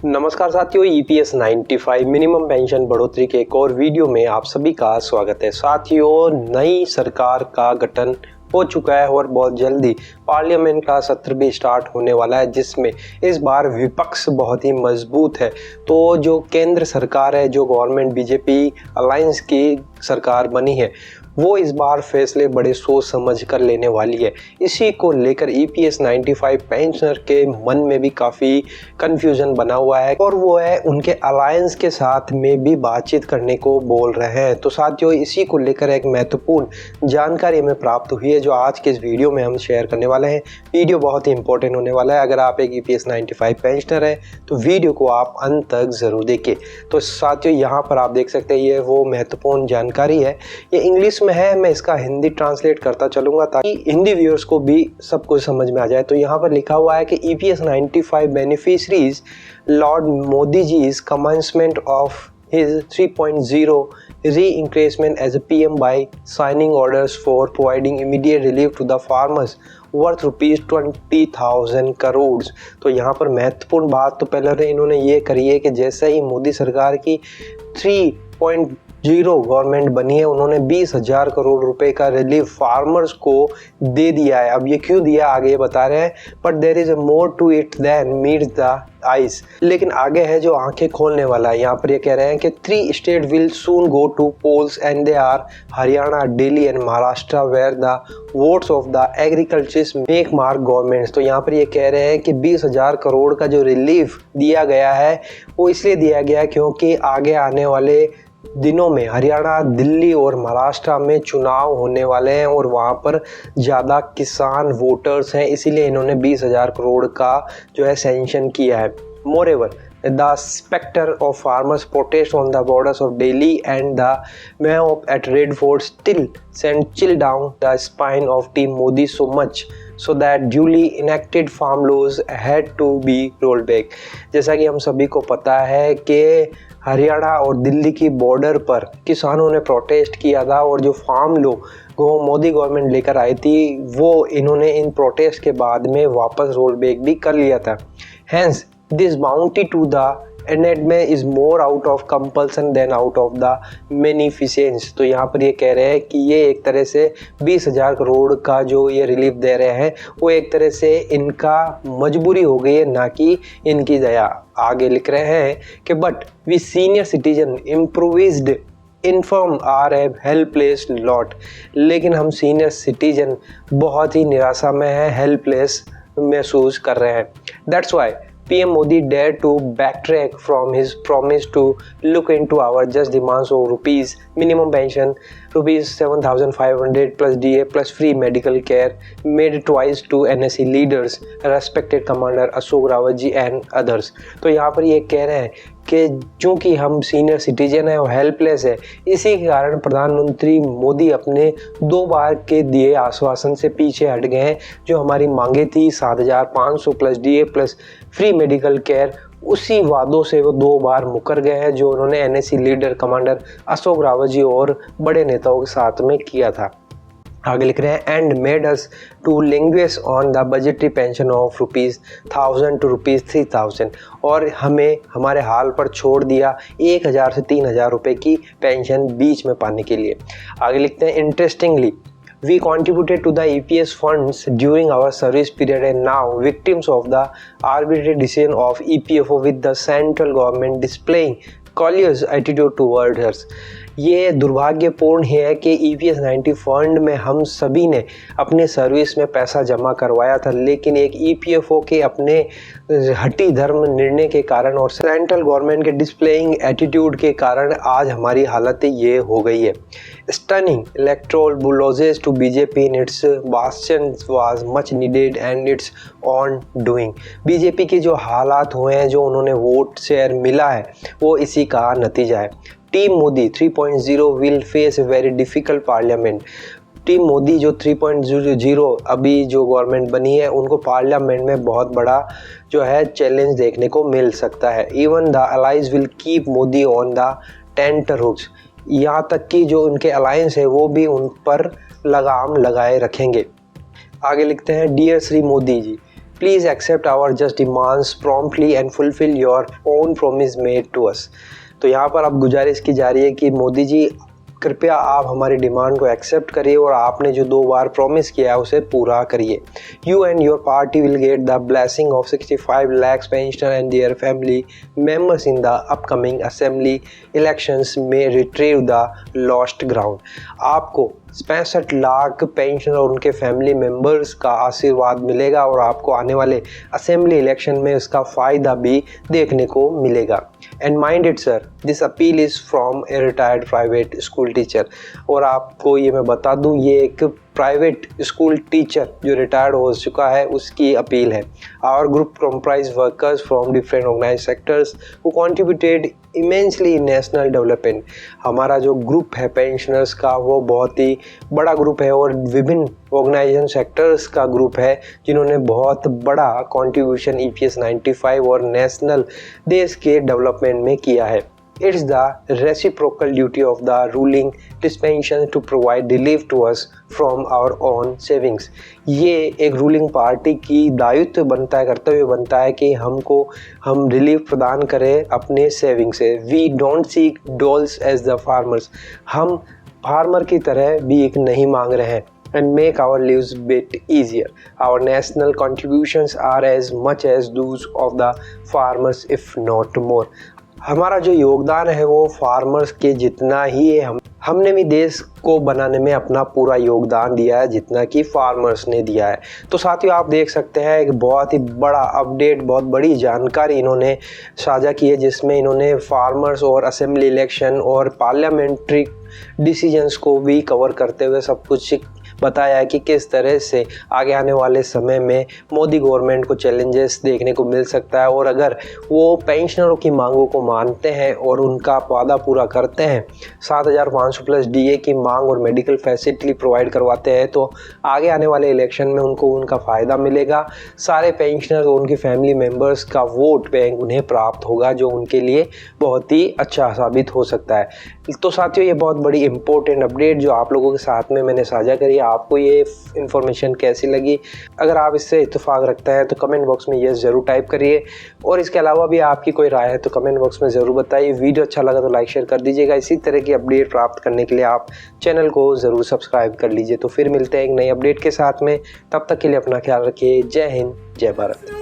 नमस्कार साथियों, EPS 95 minimum pension बढ़ोतरी के एक और वीडियो में आप सभी का स्वागत है। साथियों, नई सरकार का गठन हो चुका है और बहुत जल्दी पार्लियामेंट का सत्र भी स्टार्ट होने वाला है, जिसमें इस बार विपक्ष बहुत ही मजबूत है। तो जो केंद्र सरकार है, जो गवर्नमेंट बीजेपी अलायंस की सरकार बनी है, वो इस बार फैसले बड़े सोच समझ कर लेने वाली है। इसी को लेकर ईपीएस 95 पेंशनर के मन में भी काफ़ी कंफ्यूजन बना हुआ है और वो है उनके अलायंस के साथ में भी बातचीत करने को बोल रहे हैं। तो साथियों, इसी को लेकर एक महत्वपूर्ण जानकारी हमें प्राप्त हुई है, जो आज के इस वीडियो में हम शेयर करने वाले हैं। वीडियो बहुत ही इंपॉर्टेंट होने वाला है। अगर आप एक ईपीएस 95 पेंशनर हैं तो वीडियो को आप अंत तक ज़रूर देखें। तो साथियों, यहाँ पर आप देख सकते हैं, ये वो महत्वपूर्ण जानकारी है। ये इंग्लिश में है, मैं इसका हिंदी ट्रांसलेट करता चलूंगा ताकि हिंदी व्यूअर्स को भी सब कुछ समझ में आ जाए। तो यहाँ पर लिखा हुआ है कि EPS 95 beneficiaries lord Modi ji is commencement of his 3.0 re-increasement as a PM by signing orders for providing immediate relief to the farmers worth rupees 20,000 crore. तो यहाँ पर महत्वपूर्ण बात तो पहले इन्होंने ये करी है कि जैसे ही मोदी सरकार की 3.0 गवर्नमेंट बनी है, उन्होंने 20,000 करोड़ रुपए का रिलीफ फार्मर्स को दे दिया है। अब ये क्यों दिया आगे ये बता रहे हैं, but there is a more to it than meets the eyes. लेकिन आगे है जो आंखें खोलने वाला है। यहाँ पर ये कह रहे हैं कि 3 state will soon go to polls and they are Haryana, Delhi and Maharashtra where the votes of the agriculturist make mark governments. तो यहाँ पर ये कह रहे हैं कि 20,000 करोड़ का जो रिलीफ दिया गया है वो इसलिए दिया गया है क्योंकि आगे आने वाले दिनों में हरियाणा, दिल्ली और महाराष्ट्र में चुनाव होने वाले हैं और वहाँ पर ज़्यादा किसान वोटर्स हैं, इसीलिए इन्होंने 20,000 करोड़ का जो है सैंक्शन किया है। Moreover the specter of farmers protest on the borders of Delhi and the mob at Red Fort still sent chill down the spine of Team Modi so much so that duly enacted farm laws had to be rolled back। जैसा कि हम सभी को पता है कि हरियाणा और दिल्ली की बॉर्डर पर किसानों ने प्रोटेस्ट किया था और जो फार्म लॉ मोदी गवर्नमेंट लेकर आई थी वो इन्होंने इन प्रोटेस्ट के बाद में वापस रोल बैक भी कर लिया था। Hence, this bounty to the enactment is more out of compulsion than out of the beneficence। तो यहाँ पर ये कह रहे हैं कि ये एक तरह से 20,000 करोड़ का जो ये रिलीफ दे रहे हैं वो एक तरह से इनका मजबूरी हो गई है, ना कि इनकी दया। आगे लिख रहे हैं कि but we senior citizen improvised infirm are a helpless lot. लेकिन हम सीनियर सिटीजन बहुत ही निराशा में है, हेल्पलेस महसूस कर रहे हैं। That's why PM Modi dared to backtrack from his promise to look into our just demands of rupees minimum pension, rupees 7,500 plus DA plus free medical care made twice to NSE leaders, respected Commander Ashok Rawat ji and others। तो यहाँ पर ये कह रहे हैं कि चूँकि हम सीनियर सिटीजन है और हेल्पलेस है, इसी के कारण प्रधानमंत्री मोदी अपने 2 बार के दिए आश्वासन से पीछे हट गए हैं। जो हमारी मांगे थी 7,500 plus DA plus free medical care, उसी वादों से वो 2 बार मुकर गए हैं जो उन्होंने NSE leader commander Ashok Rawat ji और बड़े नेताओं के साथ में किया था। आगे लिख रहे हैं and made us to languish on the budgetary pension of ₹1,000 to ₹3,000, और हमें हमारे हाल पर छोड़ दिया 1,000 से 3,000 रुपये की पेंशन बीच में पाने के लिए। आगे लिखते हैं interestingly we contributed to the EPS funds during our service period and now victims of the arbitrary decision of EPFO with the central government displaying callous attitude towards us। ये दुर्भाग्यपूर्ण है कि ईपीएस 90 फंड में हम सभी ने अपने service में पैसा जमा करवाया था, लेकिन एक ईपीएफओ के अपने हठी धर्म निर्णय के कारण और सेंट्रल गवर्नमेंट के डिस्प्लेइंग एटीट्यूड के कारण आज हमारी हालत ये हो गई है। Stunning electoral bruises to BJP in its bastion was much needed and it's undoing. BJP के जो हालात हुए हैं, जो उन्होंने वोट शेयर मिला है, वो इसी का नतीजा है। Team Modi 3.0 will face a very difficult parliament. Team Modi जो 3.0 अभी जो गवर्नमेंट बनी है, उनको पार्लियामेंट में बहुत बड़ा जो है चैलेंज देखने को मिल सकता है। Even the allies will keep Modi on the tenterhooks. यहाँ तक कि जो उनके अलायंस है वो भी उन पर लगाम लगाए रखेंगे। आगे लिखते हैं dear Shri Modi ji, please accept our just demands promptly and fulfil your own promise made to us. तो यहाँ पर अब गुजारिश की जा रही है कि मोदी जी कृपया आप हमारी डिमांड को एक्सेप्ट करिए और आपने जो 2 बार प्रॉमिस किया है उसे पूरा करिए। You and your party will get the blessing of 65 lakh pensioner and their family members in the upcoming assembly elections में रिट्रीव द लॉस्ट ग्राउंड। आपको 65 लाख पेंशनर और उनके फैमिली मेंबर्स का आशीर्वाद मिलेगा और आपको आने वाले असेंबली इलेक्शन में इसका फ़ायदा भी देखने को मिलेगा। And mind it sir, this appeal is from a retired private school teacher. और आपको ये मैं बता दूं, ये एक प्राइवेट स्कूल टीचर जो रिटायर्ड हो चुका है उसकी अपील है। Our group comprise workers from different organise sectors who contributed immensely in national development. हमारा जो ग्रुप है पेंशनर्स का वो बहुत ही बड़ा ग्रुप है और विभिन्न ऑर्गेनाइजेशन सेक्टर्स का ग्रुप है जिन्होंने बहुत बड़ा कंट्रीब्यूशन EPS 95 और नेशनल देश के डेवलपमेंट में किया है। It's the reciprocal duty of the ruling dispensation to provide relief to us from our own savings। ये एक रूलिंग पार्टी की दायित्व बनता है, कर्तव्य बनता है कि हम रिलीफ प्रदान करें अपने सेविंग से। We don't seek doles as the farmers। हम फार्मर की तरह भीख नहीं मांग रहे हैं। And make our lives bit easier। Our national contributions are as much as those of the farmers if not more। हमारा जो योगदान है वो फार्मर्स के जितना ही है। हमने भी देश को बनाने में अपना पूरा योगदान दिया है जितना कि फार्मर्स ने दिया है। तो साथियों, आप देख सकते हैं एक बहुत ही बड़ा अपडेट, बहुत बड़ी जानकारी इन्होंने साझा की है जिसमें इन्होंने फार्मर्स और असेंबली इलेक्शन और पार्लियामेंट्री डिसीजंस को भी कवर करते हुए सब कुछ बताया है कि किस तरह से आगे आने वाले समय में मोदी गवर्नमेंट को चैलेंजेस देखने को मिल सकता है। और अगर वो पेंशनरों की मांगों को मानते हैं और उनका वादा पूरा करते हैं, 7,500 प्लस DA की मांग और मेडिकल फैसिलिटी प्रोवाइड करवाते हैं, तो आगे आने वाले इलेक्शन में उनको उनका फ़ायदा मिलेगा। सारे पेंशनर और उनकी फैमिली मेम्बर्स का वोट बैंक उन्हें प्राप्त होगा जो उनके लिए बहुत ही अच्छा साबित हो सकता है। तो साथियों, ये बहुत बड़ी इंपॉर्टेंट अपडेट जो आप लोगों के साथ में मैंने साझा करी। आपको ये इन्फॉर्मेशन कैसी लगी? अगर आप इससे इत्तेफाक रखते हैं तो कमेंट बॉक्स में यस ज़रूर टाइप करिए। और इसके अलावा भी आपकी कोई राय है तो कमेंट बॉक्स में ज़रूर बताइए। वीडियो अच्छा लगा तो लाइक शेयर कर दीजिएगा। इसी तरह की अपडेट प्राप्त करने के लिए आप चैनल को ज़रूर सब्सक्राइब कर लीजिए। तो फिर मिलते हैं एक नई अपडेट के साथ में, तब तक के लिए अपना ख्याल रखिए। जय हिंद, जय भारत।